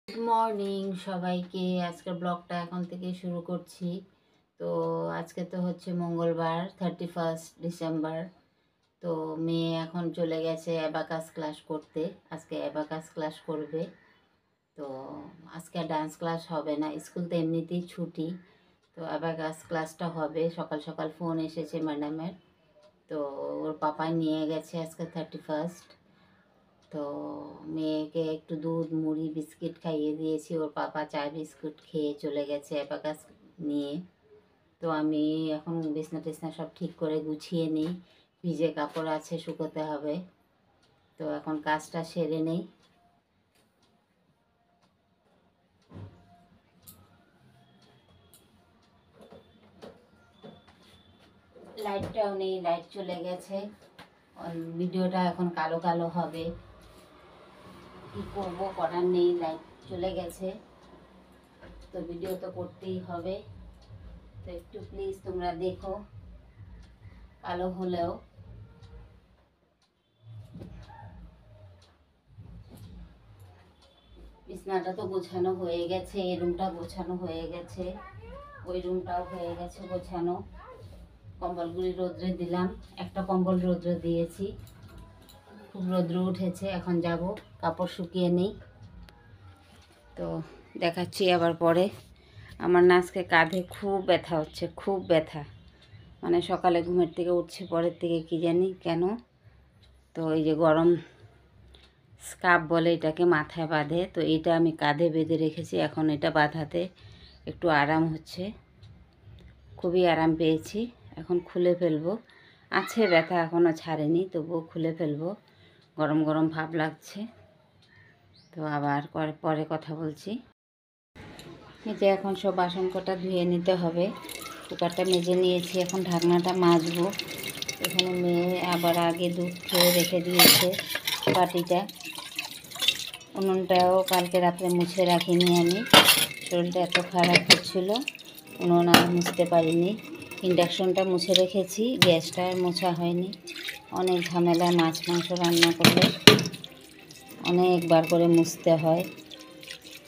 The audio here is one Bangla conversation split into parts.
গুড মর্নিং সবাইকে। আজকের ব্লগটা এখন থেকে শুরু করছি। তো আজকে তো হচ্ছে মঙ্গলবার, 31 ডিসেম্বর। তো মেয়ে এখন চলে গেছে অ্যাবাকাস ক্লাস করতে। আজকে অ্যাবাকাস ক্লাস করবে। তো আজকে ডান্স ক্লাস হবে না, স্কুল তো এমনিতেই ছুটি। তো অ্যাবাকাস ক্লাসটা হবে। সকাল সকাল ফোন এসেছে ম্যাডামের। তো ওর পাপা নিয়ে গেছে আজকে 31। তো মেয়েকে একটু দুধ মুড়ি বিস্কিট খাইয়ে দিয়েছি, ওর পাপা চা বিস্কুট খেয়ে চলে গেছে অ্যাবাকাস নিয়ে। তো আমি এখন বিছনা টিছনা সব ঠিক করে গুছিয়ে নিই, ভিজে কাপড় আছে শুকোতে হবে। তো এখন কাজটা সেরে নেই। লাইটটাও নেই, লাইট চলে গেছে। ভিডিওটা এখন কালো কালো হবে, কী করবো, করার নেই, লাইট চলে গেছে। তো ভিডিও তো করতেই হবে। তো একটু প্লিজ তোমরা দেখো, কালো হলেও। বিছনাটা তো গোছানো হয়ে গেছে, এই রুমটা গোছানো হয়ে গেছে, ওই রুমটাও হয়ে গেছে গোছানো। কম্বলগুলি রোদ্রে দিলাম, একটা কম্বল রোদ্রে দিয়েছি, খুব রোদ্র উঠেছে। এখন যাব কাপড় শুকিয়ে নিই। তো দেখাচ্ছি আবার পরে। আমার না আজকে কাঁধে খুব ব্যথা হচ্ছে, খুব ব্যথা। মানে সকালে ঘুমের থেকে উঠছি, পরের থেকে কি জানি কেন। তো এই যে গরম স্কার্ফ বলে এটাকে, মাথায় বাঁধে, তো এটা আমি কাঁধে বেঁধে রেখেছি। এখন এটা বাঁধাতে একটু আরাম হচ্ছে, খুবই আরাম পেয়েছি। এখন খুলে ফেলবো, আছে ব্যথা এখনও ছাড়েনি, তবুও খুলে ফেলবো। গরম গরম ভাব লাগছে। তো আবার পরে কথা বলছি। এই যে এখন সব বাসন কটা ধুয়ে নিতে হবে। কুকারটা মেজে নিয়েছি, এখন ঢাকনাটা মাজবো। এখানে মেয়ে আবার আগে দুধ খেয়ে রেখে দিয়েছে বাটিটা। উনুনটাও কালকে রাত্রে মুছে রাখিনি আমি, শরীরটা এত খারাপ হচ্ছিলো, উনুন আর মুছতে পারিনি। ইন্ডাকশনটা মুছে রেখেছি, গ্যাসটা আর মোছা হয়নি। অনেক ঝামেলা, মাছ মাংস রান্না করলে অনেকবার করে মুছতে হয়।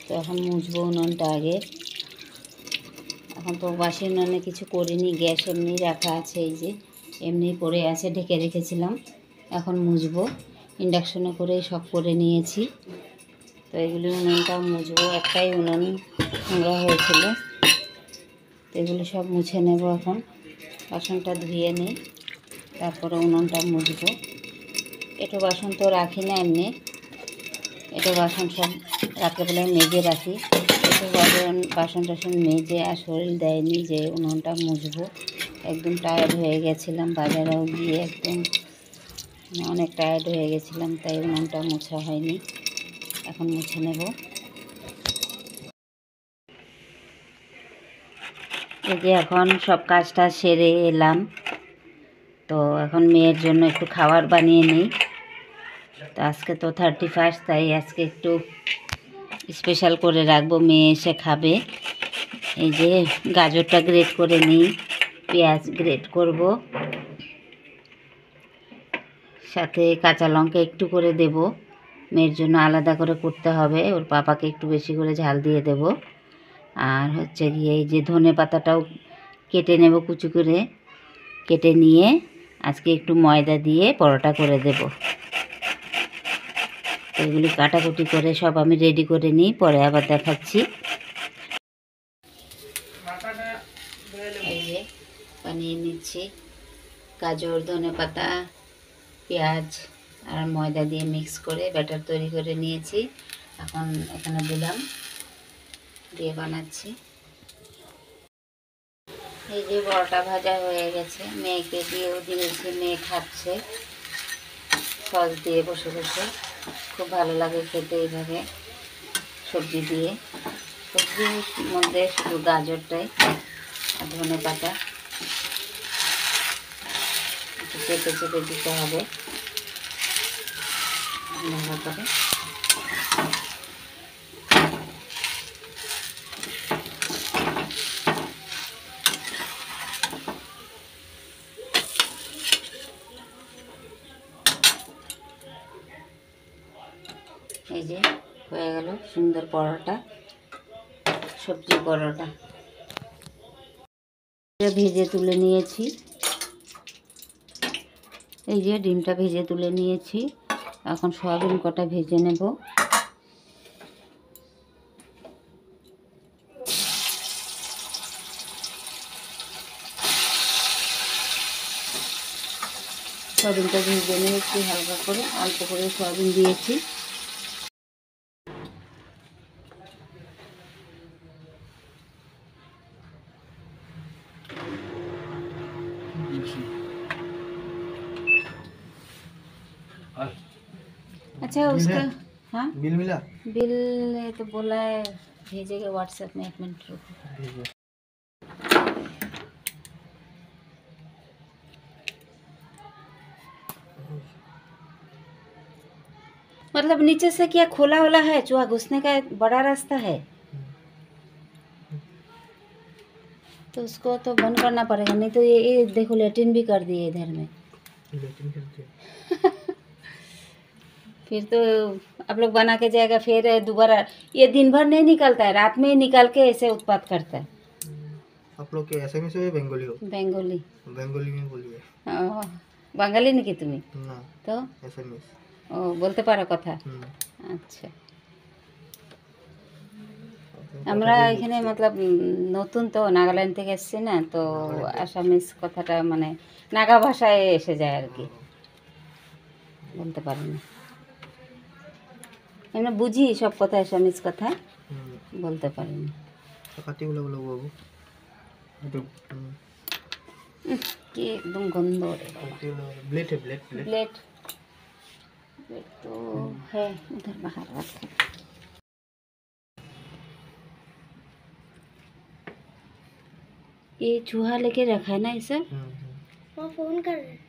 তো এখন মুছবো উনুনটা আগে। এখন তো বাসি উনুনে কিছু করিনি, গ্যাস এমনি রাখা আছে, এই যে এমনি পড়ে আছে, ঢেকে রেখেছিলাম। এখন মুছবো, ইন্ডাকশনে করেই সব করে নিয়েছি। তো এগুলি উনুনটাও মুছবো, একটাই উনুন নোংরা হয়েছিল। তো এগুলি সব মুছে নেব এখন। বাসনটা ধুয়ে নিই, তারপরে উনুনটা মুছবো। এঁটো বাসন তো রাখি না এমনি, এঁটো বাসন সব রাত্রেবেলায় মেজে রাখি। এঁটো বাসন টাসন মেজে আর শরীর দেয়নি যে উনুনটা মুছবো। একদম টায়ার্ড হয়ে গেছিলাম, বাজারেও গিয়ে একদম অনেক টায়ার্ড হয়ে গেছিলাম, তাই উনুনটা মোছা হয়নি। এখন মুছে নেব। এই যে এখন সব কাজটা সেরে এলাম। তো এখন মেয়ের জন্য একটু খাবার বানিয়ে নিই। তো আজকে তো 31, তাই আজকে একটু স্পেশাল করে রাখবো, মেয়ে এসে খাবে। এই যে গাজরটা গ্রেট করে নিই, পেঁয়াজ গ্রেট করব, সাথে কাঁচা লঙ্কা একটু করে দেব। মেয়ের জন্য আলাদা করে করতে হবে, ওর পাপাকে একটু বেশি করে ঝাল দিয়ে দেব। আর হচ্ছে গিয়ে এই যে ধনে পাতাটাও কেটে নেব, কুচি করে কেটে নিয়ে আজকে একটু ময়দা দিয়ে পরোটা করে দেব। এগুলি কাটাকুটি করে সব আমি রেডি করে নিই, পরে আবার দেখাচ্ছি। এই যে বানিয়ে নিচ্ছি, গাজর ধনে পাতা পেঁয়াজ আর ময়দা দিয়ে মিক্স করে ব্যাটার তৈরি করে নিয়েছি। এখন এখানে দিলাম, দিয়ে বানাচ্ছি। এই যে বড়টা ভাজা হয়ে গেছে, মেয়েকে দিয়েও দিয়েছি, মেয়ে খাচ্ছে সস দিয়ে বসে বসে। খুব ভালো লাগে খেতে এইভাবে সবজি দিয়ে। সবজির মধ্যে শুধু গাজরটাই আর ধনে পাতা একটু চেপে চেপে দিতে হবে ভালো করে। এই যে হয়ে গেল সুন্দর পরোটা, সবজি পরোটা ভেজে তুলে নিয়েছি। এই যে ডিমটা ভেজে তুলে নিয়েছি, এখন সয়াবিন কটা ভেজে নেব। সয়াবিনটা ভেজে নিয়েছি হালকা করে, অল্প করে সয়াবিন দিয়েছি। अच्छा उसका हाँ बिल मिला? बिल तो बोला है भेजेगा व्हाट्सएप में, 1 मिनट रुको। मतलब नीचे से क्या खोला वाला है, चूहा घुसने का बड़ा रास्ता है, तो उसको तो बंद करना पड़ेगा, नहीं तो ये देखो लेटिन भी कर दिए इधर में। लेकिन करते फिर तो आप लोग बना के जाएगा, फिर दोबारा ये दिन भर नहीं निकलता है, रात में ही निकाल के ऐसे उत्पात करता है। आप लोग के एसएमएस है बेंगोली हो? बेंगोली बेंगोली में बोलिए বাঙালি নাকি তুমি? ना, তো एसएमएस। ও বলতে পারো কথা? আচ্ছা, আমরা এখানে মতলব নতুন তো, নাগাল্যান্ড থেকে এসেছি না, তো আসামিস কথাটা মানে নাগা ভাষায় এসে যায় আর কি, বলতে পারি না। এমনি বুঝি সব কথা, আসামিস কথা বলতে পারি না। কাটি গুলো বলো বাবু, কি একদম গন্ধ রে বাবা। ब्लेड है, ब्लेड ब्लेड प्लेट प्लेट तो है उधर बाहर रखे। ये चूहा लेके रखा है ना ये सब। वो फोन कर रहे हैं।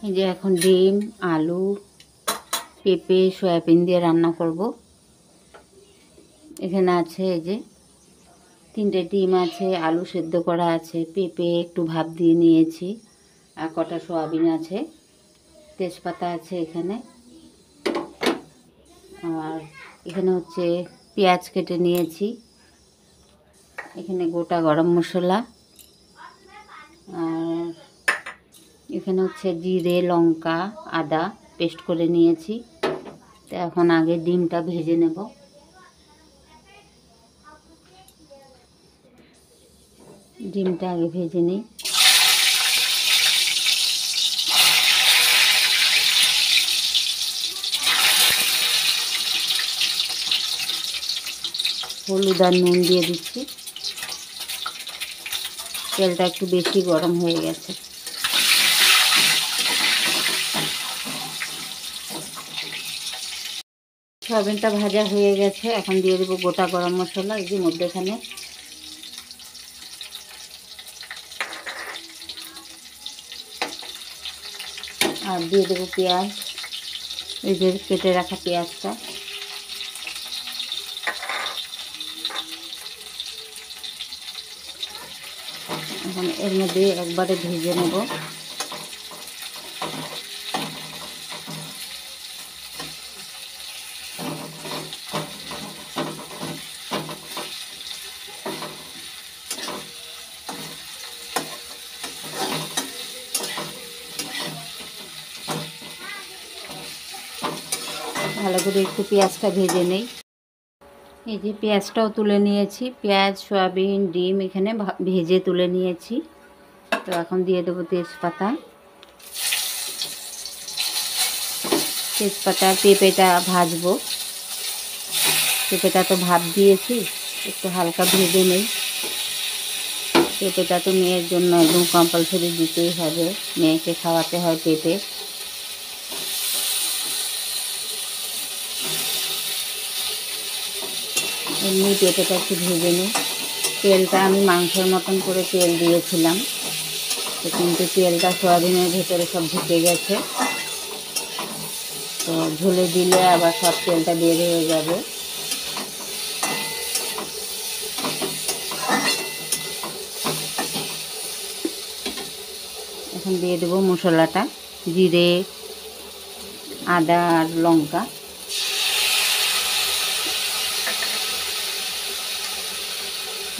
এই যে এখন ডিম, আলু, পেঁপে, সয়াবিন দিয়ে রান্না করব। এখানে আছে এই যে 3টে ডিম আছে, আলু সেদ্ধ করা আছে, পেঁপে একটু ভাপ দিয়ে নিয়েছি, আর কটা সয়াবিন আছে, তেজপাতা আছে এখানে, আর এখানে হচ্ছে পেঁয়াজ কেটে নিয়েছি, এখানে গোটা গরম মশলা, আর এখানে হচ্ছে জিরে, লঙ্কা, আদা পেস্ট করে নিয়েছি। তো এখন আগে ডিমটা ভেজে নেব। ডিমটা আগে ভেজে নিই। হলুদ আর নুন দিয়ে দিচ্ছি। তেলটা একটু বেশি গরম হয়ে গেছে। সয়াবিনটা ভাজা হয়ে গেছে, এখন দিয়ে দেবো গোটা গরম মশলা এই যে মধ্যেখানে, আর দিয়ে দেবো পেঁয়াজ, এই যে কেটে রাখা পেঁয়াজটা, এখন এর মধ্যে একবারে ভেজে নেব। ভালো করে একটু পেঁয়াজটা ভেজে নেই। এই যে পেঁয়াজটাও তুলে নিয়েছি, পেঁয়াজ, সয়াবিন, ডিম এখানে ভেজে তুলে নিয়েছি। তো এখন দিয়ে দেবো তেজপাতা, পেঁপেটা ভাজবো। পেঁপেটা তো ভাপ দিয়েছি, একটু হালকা ভেজে নেই। পেঁপেটা তো মেয়ের জন্য একদম কম্পালসারি দিতেই হবে, মেয়েকে খাওয়াতে হয় পেঁপে। এমনি পেঁপেটা একটু ভেজে নিই। তেলটা আমি মাংসের মতন করে তেল দিয়েছিলাম, তো কিন্তু তেলটা সয়াবিনের ভেতরে সব ঢুকে গেছে, তো ঝোলে দিলে আবার সব তেলটা বের হয়ে যাবে। এখন দিয়ে দেবো মশলাটা, জিরে, আদা আর লঙ্কা,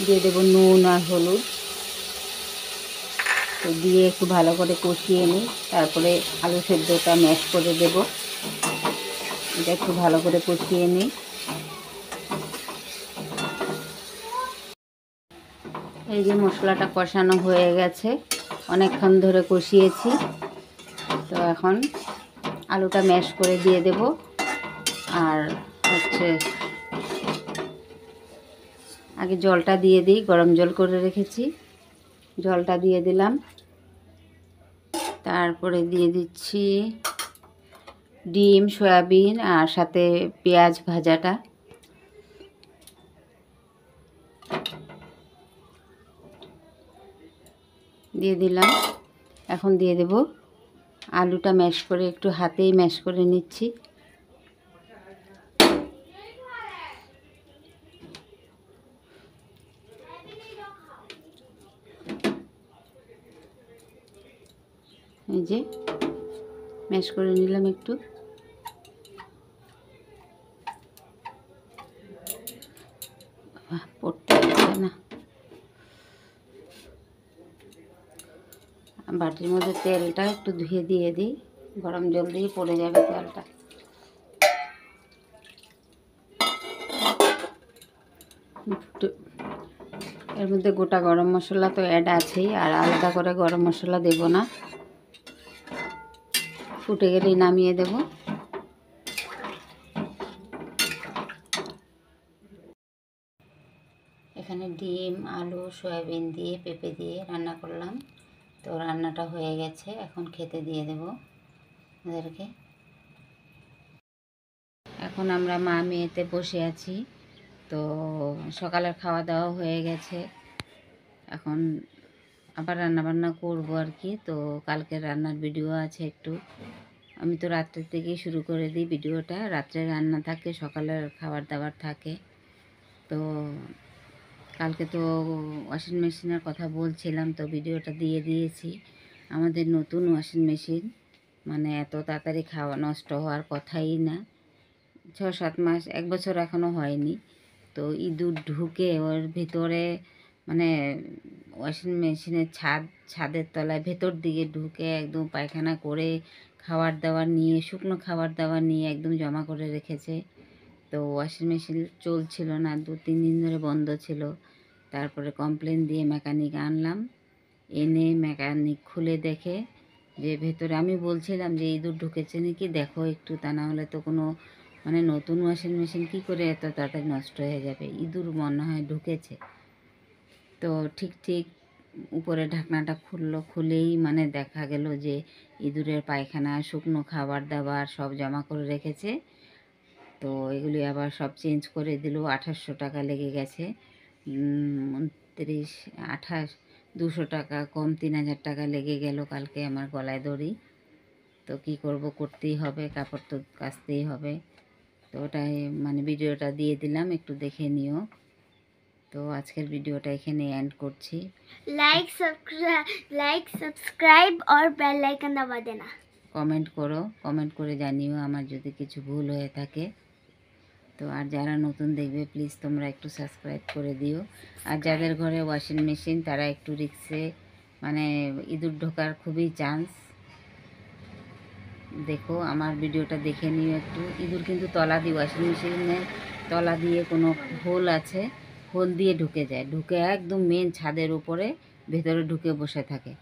দিয়ে দেবো নুন আর হলুদ। তো দিয়ে একটু ভালো করে কষিয়ে নিই, তারপরে আলু সেদ্ধটা ম্যাশ করে দেব। এটা একটু ভালো করে কষিয়ে নিই। এই যে মশলাটা কষানো হয়ে গেছে, অনেকক্ষণ ধরে কষিয়েছি। তো এখন আলুটা ম্যাশ করে দিয়ে দেব। আর হচ্ছে আগে জলটা দিয়ে দিই, গরম জল করে রেখেছি, জলটা দিয়ে দিলাম। তারপরে দিয়ে দিচ্ছি ডিম, সয়াবিন আর সাথে পেঁয়াজ ভাজাটা। দিয়ে দিলাম। এখন দিয়ে দেব আলুটা ম্যাশ করে, একটু হাতেই ম্যাশ করে নিচ্ছি। এই যে ম্যাশ করে নিলাম একটু। পড়তে হচ্ছে না। বাটির মধ্যে তেলটা একটু ধুয়ে দিয়ে দিই, গরম জল দিয়ে পড়ে যাবে তেলটা। এর মধ্যে গোটা গরম মশলা তো অ্যাড আছেই, আর আলাদা করে গরম মশলা দেব না। ফুটে গেলেই নামিয়ে দেব। এখানে ডিম, আলু, সয়াবিন দিয়ে পেঁপে দিয়ে রান্না করলাম। তো রান্নাটা হয়ে গেছে, এখন খেতে দিয়ে দেব ওদেরকে। এখন আমরা মা মেয়েতে বসে আছি। তো সকালের খাওয়া দাওয়া হয়ে গেছে, এখন আবার রান্নাবান্না করবো আর কি। তো কালকে রান্নার ভিডিও আছে একটু, আমি তো রাত্রের থেকেই শুরু করে দিই ভিডিওটা। রাত্রে রান্না থাকে, সকালের খাবার দাবার থাকে। তো কালকে তো ওয়াশিং মেশিনের কথা বলছিলাম, তো ভিডিওটা দিয়ে দিয়েছি। আমাদের নতুন ওয়াশিং মেশিন, মানে এত তাড়াতাড়ি খাওয়া নষ্ট হওয়ার কথাই না। 6-7 মাস, 1 বছর এখনও হয়নি। তো ইঁদুর ঢুকে ওর ভিতরে, মানে ওয়াশিং মেশিনের ছাদের তলায় ভেতর দিকে ঢুকে একদম পায়খানা করে খাবার দাবার নিয়ে, শুকনো খাবার দাবার নিয়ে একদম জমা করে রেখেছে। তো ওয়াশিং মেশিন চলছিল না, 2-3 দিন ধরে বন্ধ ছিল। তারপরে কমপ্লেন দিয়ে মেকানিক আনলাম, এনে মেকানিক খুলে দেখে যে ভেতরে, আমি বলছিলাম যে ইঁদুর ঢুকেছে নাকি দেখো একটু, তা না হলে তো কোনো, মানে নতুন ওয়াশিং মেশিন কী করে এত তাড়াতাড়ি নষ্ট হয়ে যাবে, ইঁদুর মনে হয় ঢুকেছে। তো ঠিক উপরে ঢাকনাটা খুলেই মানে দেখা গেল যে ইঁদুরের পায়খানা, শুকনো খাবার দাবার সব জমা করে রেখেছে। তো এগুলি আবার সব চেঞ্জ করে দিল। 2800 টাকা লেগে গেছে। 29, 28, 200 টাকা কম, 3000 টাকা লেগে গেল কালকে আমার গলায় দড়ি। তো কি করব, করতেই হবে, কাপড় তো কাচতেই হবে। তো ওটাই মানে ভিডিওটা দিয়ে দিলাম, একটু দেখে নিও। তো আজকের ভিডিওটা এখানে এন্ড করছি। लाइक सब्सक्राइब और बेल आइकन दबा देना। কমেন্ট করো, কমেন্ট করে জানিও আমার যদি কিছু ভুল হয়ে থাকে। তো আর যারা নতুন দেখবে প্লিজ তোমরা একটু সাবস্ক্রাইব করে দিও। আর যাদের ঘরে ওয়াশিং মেশিন তারা একটু রিস্কে, মানে ইঁদুর ঢোকার খুবই চান্স। দেখো আমার ভিডিওটা দেখে নিও একটু। ইঁদুর কিন্তু তলা দিয়ে, ওয়াশিং মেশিনের তলা দিয়ে কোনো হোল আছে, হোল দিয়ে ঢুকে যায়, ঢুকে একদম মেন ছাদের উপরে ভেতরে ঢুকে বসে থাকে।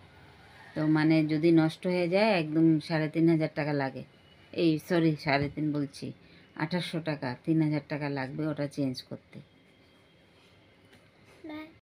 তো মানে যদি নষ্ট হয়ে যায় একদম 3500 টাকা লাগে। এই সরি 3.5 বলছি, 2800 টাকা, 3000 টাকা লাগবে ওটা চেঞ্জ করতে।